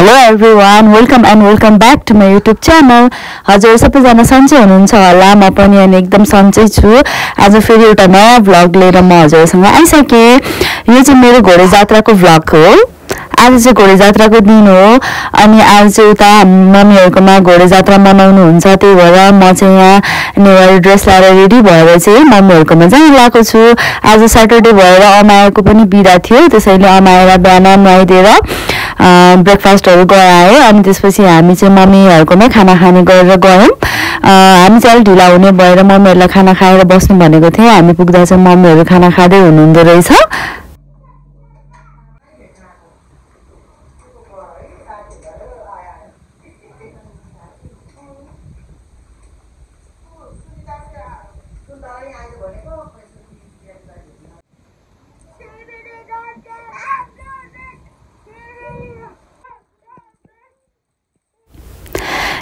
Hello everyone, welcome and welcome back to my YouTube channel. हजुर सबैजना सन्चै हुनुहुन्छ होला, म पनि अनि एकदम सन्चै छु। आज फेरि एउटा नयाँ भ्लग लिएर म हजुरसँग आइसके। यो चाहिँ मेरो घोडे जात्राको भ्लग हो। आज चाहिँ घोडे जात्राको दिन हो अनि आज चाहिँ उता मम्मीहरुकोमा घोडे जात्रा मनाउनु हुन्छ। त्यही भएर म चाहिँ यहाँ नेवारी ड्रेस लाएर रेडी भएर चाहिँ मम्मीहरुकोमा चाहिँ लागेको छु। आज सैटरडे भएर अमायाको पनि बिदा थियो, त्यसैले अमायालाई बिहान नुहाइदिएर ब्रेकफास्टहरु गराए अनि त्यसपछि हामी चाहिँ मम्मीहरुकोमै खाना खाने गरेर गयौं। हामी चाहिँ अलि ढिला हुने भएर मम्मीहरुलाई खाना खाएर बस्नु भनेको थिए। हामी पुग्दा चाहिँ मम्मीहरु खाना खादै हुनुहुँदो रहेछ।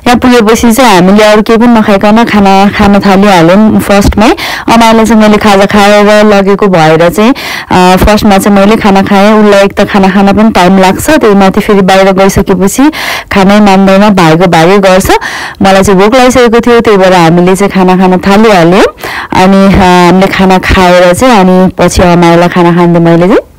यहाँ पुगेपछि चाहिँ हामीले अरु केही पनि नखाइकन खाना खान थालिहाल्यौं। फर्स्टमै अमाले चाहिँ मैले खाजा खाएर लगेको भएर चाहिँ फर्स्टमा चाहिँ मैले खाना खाएँ। उलाई एक त खाना खान पनि टाइम लाग्छ, त्यही माथि फेरि बाहिर गइसकेपछि खानै मान्दैन, भागेको भागै गर्छ। मलाई चाहिँ भोक लागिसकेको थियो, त्यही भएर हामीले चाहिँ खाना खान थालिहाल्यौं। अनि हामीले खाना खाएर चाहिँ अनि पछि अमालाई खाना खान्दै मैले चाहिँ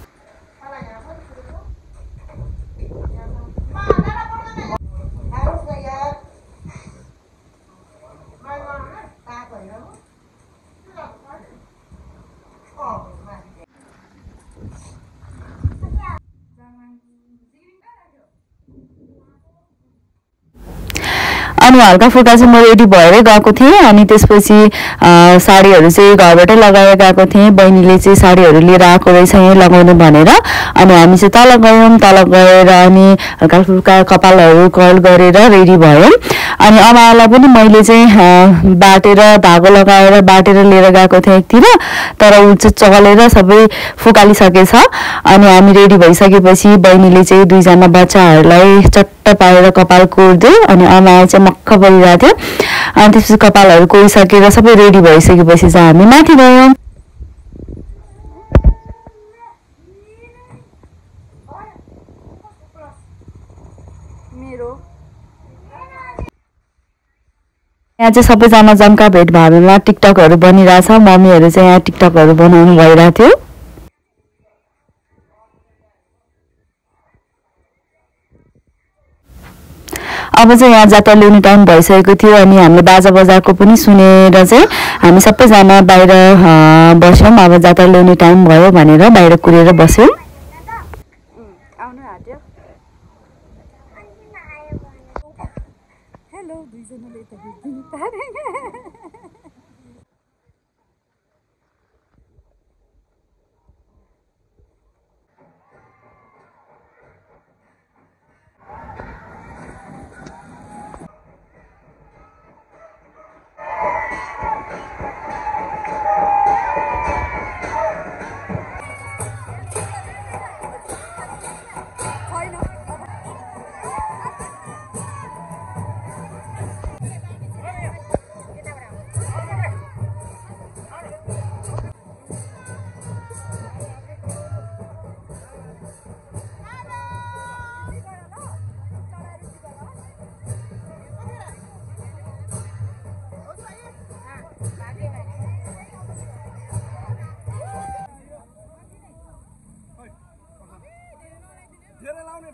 अनि हल्का फुल्का चाहिँ म रेडी भएरै गएको थिएँ। अनि त्यसपछि साडीहरु चाहिँ घरबाटै लगाएर गएको थिएँ। बहिनीले चाहिँ साडीहरु लिएर आएको रहेछ यही लगाउनु भनेर। अनि हामी चाहिँ तल गयौं, तल गएर अनि हल्का फुल्का कपालहरु कर्ल गरेर रेडी भयौं। अनि अमायालाई पनि मैले चाहिँ बाटेर धागो लगाएर बाटेर लिएर गएको थिएँ एकतिर, तर उ चाहिँ चलेर सबै फुकालिसकेछ। अनि हामी रेडी भइसकेपछि बहिनीले चाहिँ दुईजना बच्चाहरुलाई चट्ट पारेर कपाल कोर्दै अनि अमाया चाहिँ मक्ख परिरहेको थियो। अनि त्यसपछि कपालहरु कोरिसकेर सबै रेडी भइसकेपछि चाहिँ हामी माथि गयौं। यहाँ चाहिँ सबैजना जम्का भेट भएमा टिकटकहरु बनिरहेछ। मम्मीहरु चाहिँ यहाँ टिकटकहरु बनाउनु भइरहेको थियो। अब चाहिँ यहाँ जात्रा ल्याउने टाइम भइसकेको थियो अनि हामीले बाजा बजाएको पनि सुनेर चाहिँ हामी सबैजना बाहिर बस्यौं। अब जात्रा ल्याउने टाइम भयो भनेर बाहिर कुरेर बस्यौं। हेलो दुईजनाले त भेट्दिनु पारे।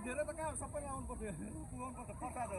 धेरै त कहाँ सबै लाउनु पर्छ, पुगाउनु पर्छ खर्चा त।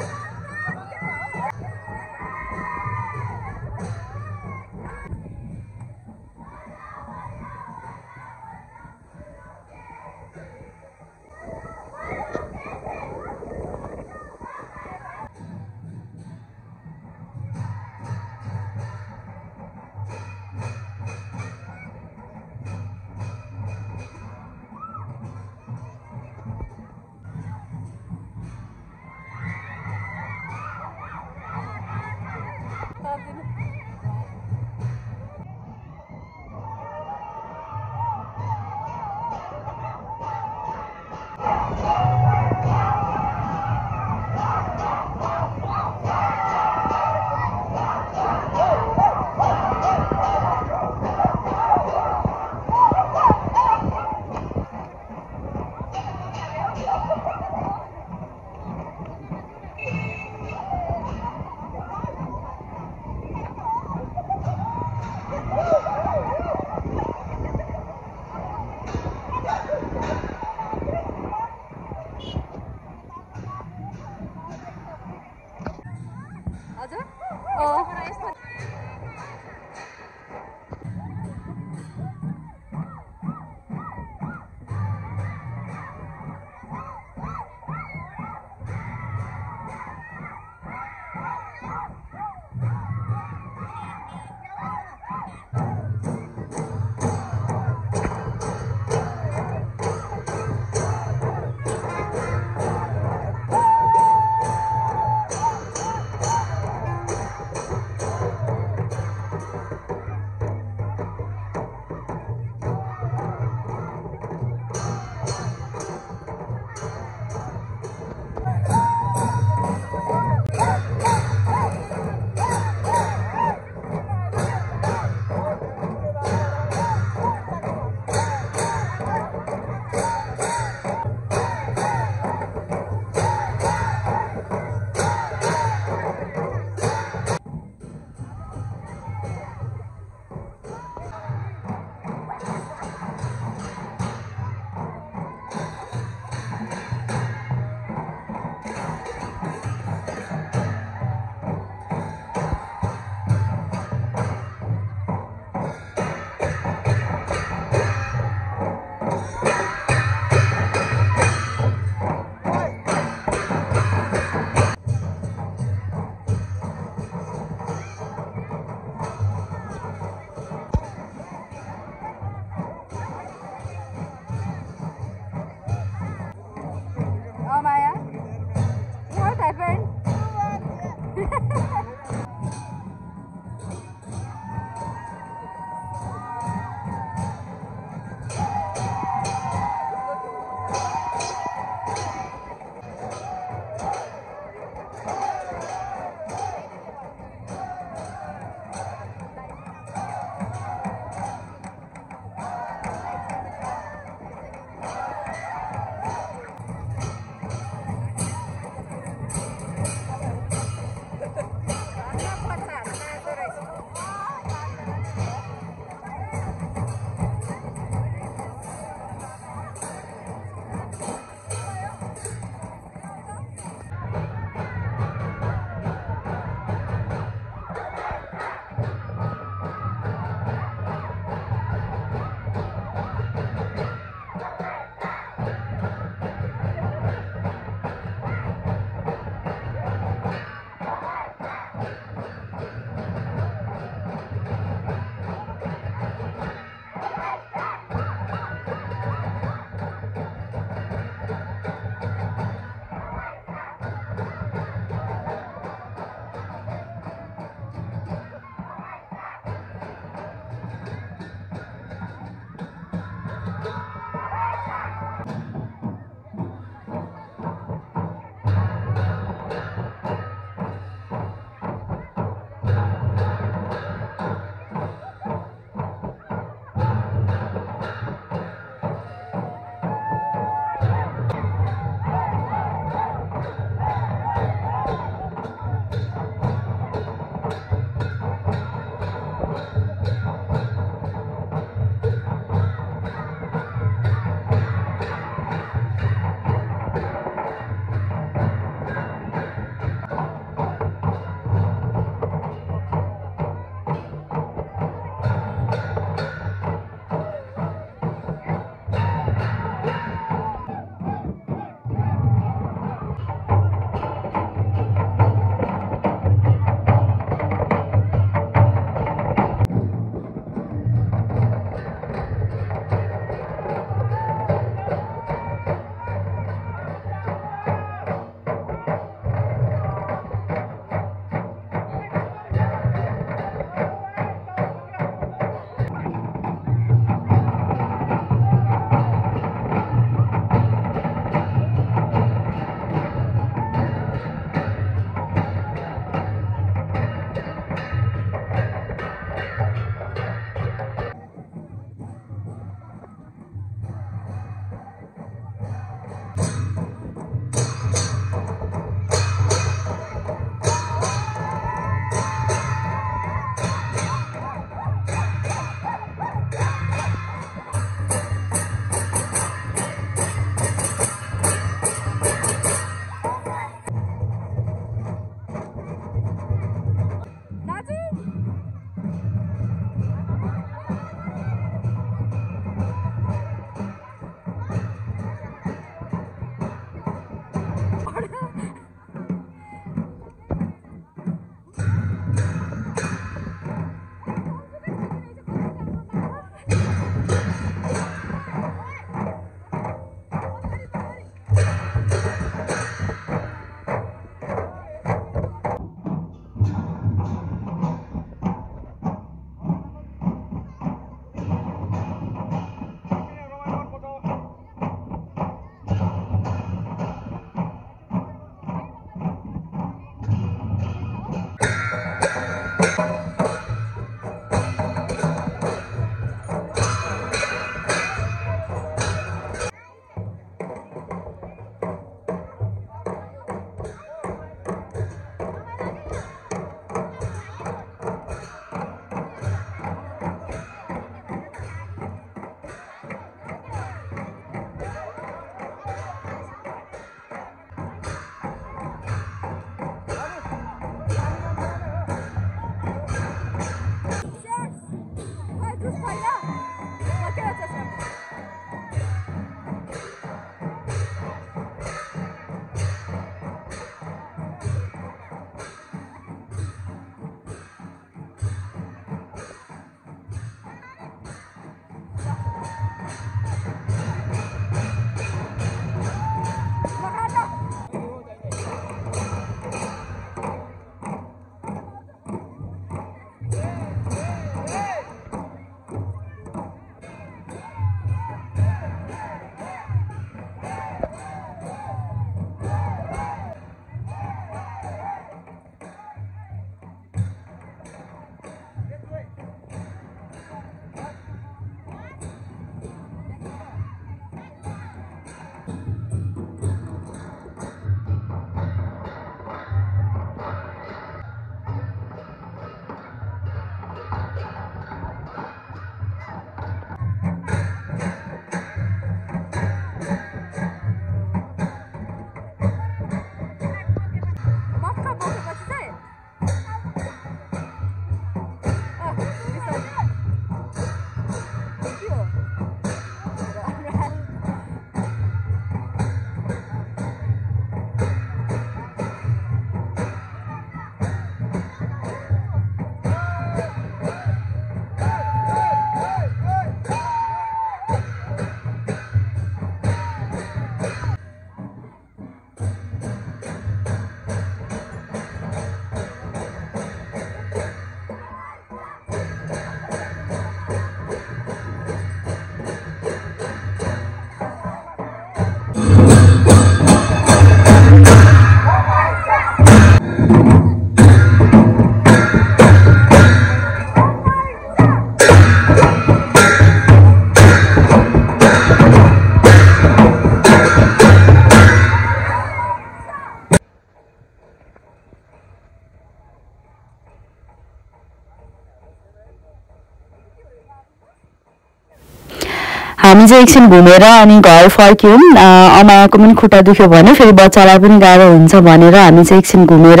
हामी चाहिँ एकछिन घुमेर अनि घर फर्क्यौँ। अमायाको पनि खुट्टा दुख्यो भने फेरि बच्चालाई पनि गाह्रो हुन्छ भनेर हामी चाहिँ एकछिन घुमेर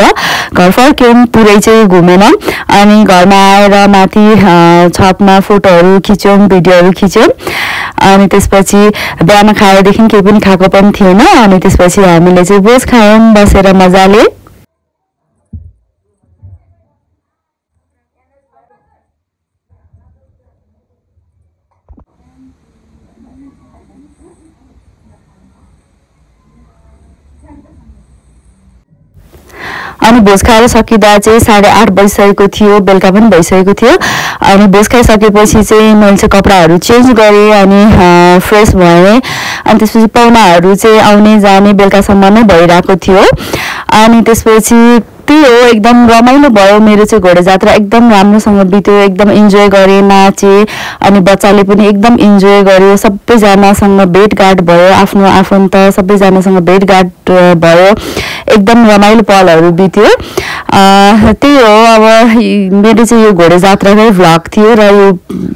घर फर्क्यौँ। पुरै चाहिँ घुमेन अनि घरमा आएर माथि छतमा फोटोहरू खिच्यौँ, भिडियोहरू खिच्यौँ। अनि त्यसपछि बिहान खाएदेखि केही पनि खाएको पनि थिएन। अनि त्यसपछि हामीले चाहिँ भोज खायौँ बसेर मजाले। अनि भोज खाएर सकिँदा चाहिँ 8:30 बजिसकेको थियो, बेलुका पनि भइसकेको थियो। अनि भोज खाइसकेपछि चाहिँ मैले चाहिँ कपडाहरू चेन्ज गरेँ अनि फ्रेस भएँ। अनि त्यसपछि पाहुनाहरू चाहिँ आउने जाने बेलुकासम्म नै भइरहेको थियो। अनि त्यसपछि त्यही हो, एकदम रमाइलो भयो। मेरो चाहिँ घोडा जात्रा एकदम राम्रोसँग बित्यो, एकदम इन्जोय गरेँ, नाचेँ। अनि बच्चाले पनि एकदम इन्जोय गर्यो। सबैजनासँग भेटघाट भयो, आफ्नो आफन्त सबैजनासँग भेटघाट भयो। एकदम रमाइलो पलहरू बित्यो। त्यही हो, अब मेरो चाहिँ यो घोडा जात्राकै भ्लग थियो र यो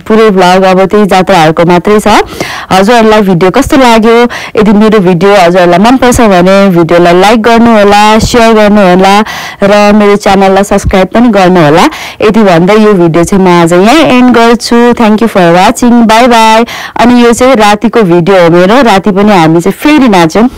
पुरै भ्लग अब त्यही जात्राहरूको मात्रै छ। हजुरहरूलाई भिडियो कस्तो लाग्यो? यदि मेरो भिडियो हजुरहरूलाई मनपर्छ भने भिडियोलाई लाइक गर्नुहोला, सेयर गर्नुहोला र मेरो च्यानललाई सब्सक्राइब पनि गर्नुहोला। यति भन्दै यो भिडियो चाहिँ म आज यहीँ एन्ड गर्छु। Thank you for watching, bye bye. अनि यो चाहिँ रातिको भिडियो हो मेरो, राति पनि हामी चाहिँ फेरि नाच्यौँ।